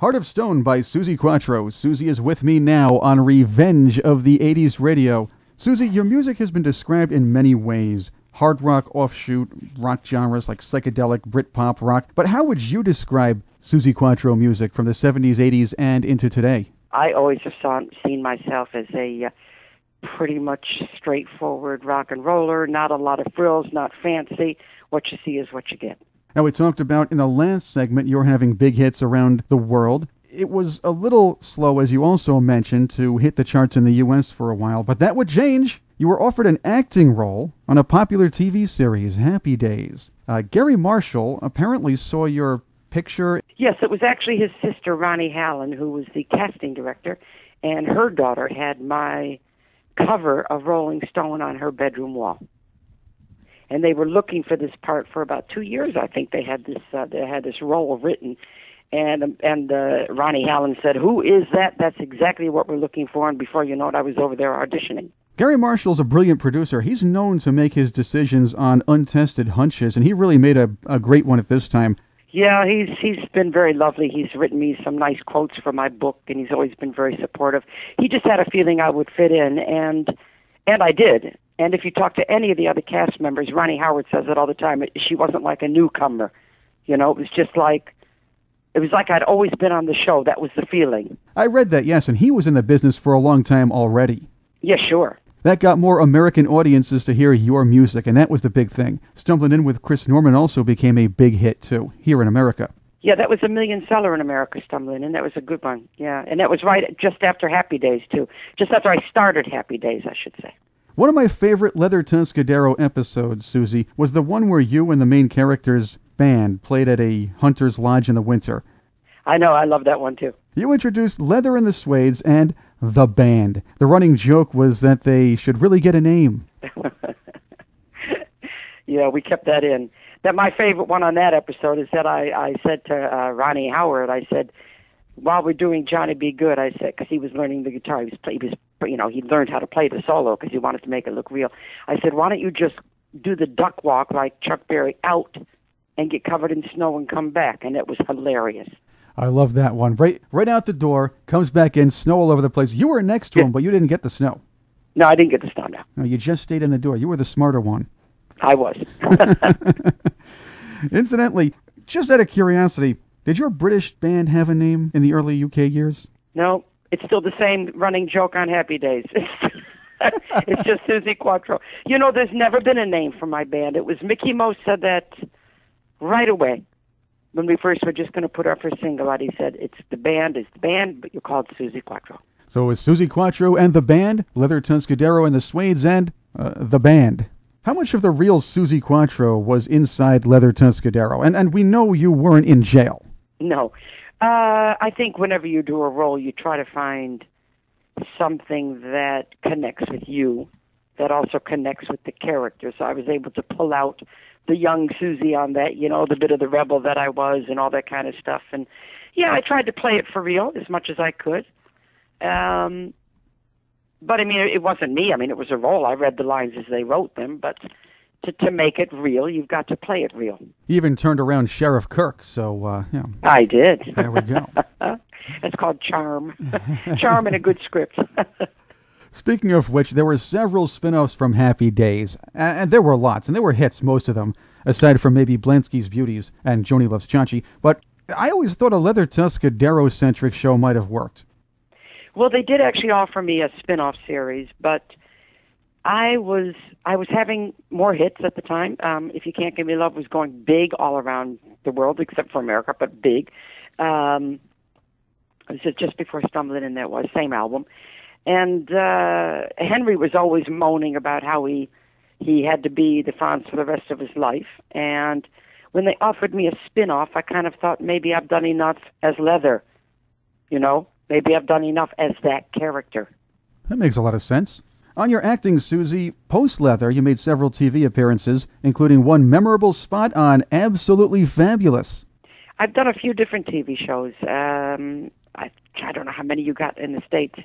Heart of Stone by Suzi Quatro. Suzi is with me now on Revenge of the 80s Radio. Suzi, your music has been described in many ways. Hard rock, offshoot, rock genres like psychedelic, Britpop rock. But how would you describe Suzi Quatro music from the 70s, 80s, and into today? I always have seen myself as a pretty much straightforward rock and roller, not a lot of frills, not fancy. What you see is what you get. Now, we talked about in the last segment you're having big hits around the world. It was a little slow, as you also mentioned, to hit the charts in the U.S. for a while, but that would change. You were offered an acting role on a popular TV series, Happy Days. Garry Marshall apparently saw your picture. Yes, it was actually his sister, Ronnie Hallen, who was the casting director, and her daughter had my cover of Rolling Stone on her bedroom wall. And they were looking for this part for about 2 years. I think they had this role written, and Ronnie Hallen said, "Who is that? That's exactly what we're looking for." And before you know it, I was over there auditioning. Garry Marshall's a brilliant producer. He's known to make his decisions on untested hunches, and he really made a great one at this time. Yeah, he's been very lovely. He's written me some nice quotes for my book, and he's always been very supportive. He just had a feeling I would fit in, and I did. And if you talk to any of the other cast members, Ronnie Howard says it all the time. She wasn't like a newcomer, you know. It was just like I'd always been on the show. That was the feeling. I read that, yes, and he was in the business for a long time already. Yeah, sure. That got more American audiences to hear your music, and that was the big thing. Stumbling In with Chris Norman also became a big hit, too, here in America. Yeah, that was a million seller in America, Stumbling In. That was a good one, yeah. And that was right just after Happy Days, too. Just after I started Happy Days, I should say. One of my favorite Leather Tuscadero episodes, Suzi, was the one where you and the main character's band played at a hunter's lodge in the winter. I know, I love that one, too. You introduced Leather and the Suedes and the band. The running joke was that they should really get a name. Yeah, we kept that in. My favorite one on that episode is that I said to Ronnie Howard, I said, while we're doing Johnny Be Good, I said, because he was learning the guitar, he learned how to play the solo because he wanted to make it look real. I said, why don't you just do the duck walk like Chuck Berry out and get covered in snow and come back? And it was hilarious. I love that one. Right out the door, comes back in, snow all over the place. You were next to him, but you didn't get the snow. No, I didn't get the snow, no. No, you just stayed in the door. You were the smarter one. I was. Incidentally, just out of curiosity, did your British band have a name in the early UK years? No, it's still the same running joke on Happy Days. It's just Suzi Quatro. You know, there's never been a name for my band. It was Mickey Mo said that right away. When we first were just going to put our first single out, he said, it's the band, but you call it Suzi Quatro. So it was Suzi Quatro and the band, Leather Tuscadero and the Suedes, and the band. How much of the real Suzi Quatro was inside Leather Tuscadero? And we know you weren't in jail. No. I think whenever you do a role, you try to find something that connects with you, that also connects with the character. So I was able to pull out the young Suzi on that, you know, the bit of the rebel that I was and all that kind of stuff. And, yeah, I tried to play it for real as much as I could. But, I mean, it wasn't me. I mean, it was a role. I read the lines as they wrote them. But to make it real, you've got to play it real. You even turned around Sheriff Kirk, so, you know. I did. There we go. That's called charm. Charm in a good script. Speaking of which, there were several spin-offs from Happy Days, and there were lots, and they were hits, most of them, aside from maybe Blansky's Beauties and Joni Loves Chachi. But I always thought a Leather Tuscadero-centric show might have worked. Well, they did actually offer me a spin-off series, but I was having more hits at the time. If You Can't Give Me Love was going big all around the world, except for America, but big. It was just before Stumbling In, that was, same album. And Henry was always moaning about how he had to be the Fonz for the rest of his life. And when they offered me a spin-off, I kind of thought maybe I've done enough as Leather, you know? Maybe I've done enough as that character. That makes a lot of sense. On your acting, Suzi, post-Leather, you made several TV appearances, including one memorable spot on Absolutely Fabulous. I've done a few different TV shows. I don't know how many you got in the States.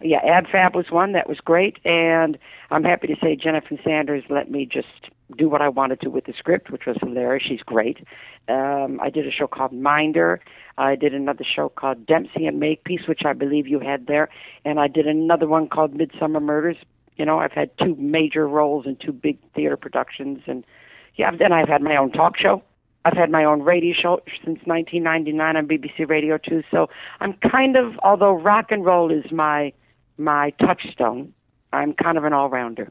Yeah, Ab Fab was one. That was great. And I'm happy to say Jennifer Sanders let me just do what I wanted to with the script, which was hilarious. She's great. I did a show called Minder. I did another show called Dempsey and Makepeace, which I believe you had there. And I did another one called Midsummer Murders. You know, I've had 2 major roles in 2 big theater productions. And yeah, then I've had my own talk show. I've had my own radio show since 1999 on BBC Radio 2. So I'm kind of, although rock and roll is my touchstone, I'm kind of an all-rounder.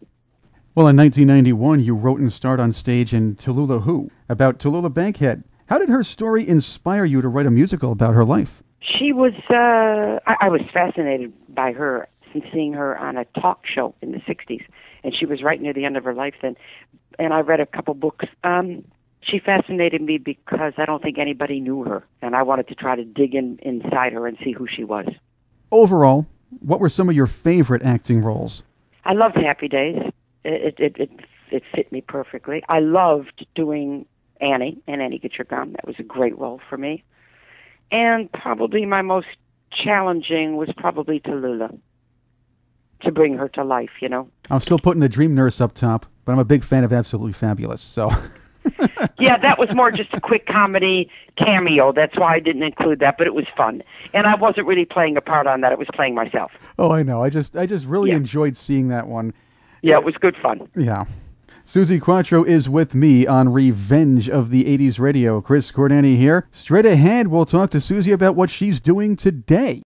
Well, in 1991, you wrote and starred on stage in Tallulah Who, about Tallulah Bankhead. How did her story inspire you to write a musical about her life? She was, I was fascinated by her since seeing her on a talk show in the 60s. And she was right near the end of her life then. And I read a couple books. She fascinated me because I don't think anybody knew her. And I wanted to try to dig inside her and see who she was. Overall, what were some of your favorite acting roles? I loved Happy Days. It fit me perfectly. I loved doing Annie and Annie Get Your Gun. That was a great role for me. And probably my most challenging was probably Tallulah, to bring her to life, you know. I'm still putting the Dream Nurse up top, but I'm a big fan of Absolutely Fabulous, so... Yeah, that was more just a quick comedy cameo. That's why I didn't include that, but it was fun. And I wasn't really playing a part on that. It was playing myself. Oh, I know. I just really enjoyed seeing that one. Yeah, it was good fun. Yeah. Suzi Quatro is with me on Revenge of the 80s Radio. Chris Cordani here. Straight ahead, we'll talk to Suzi about what she's doing today.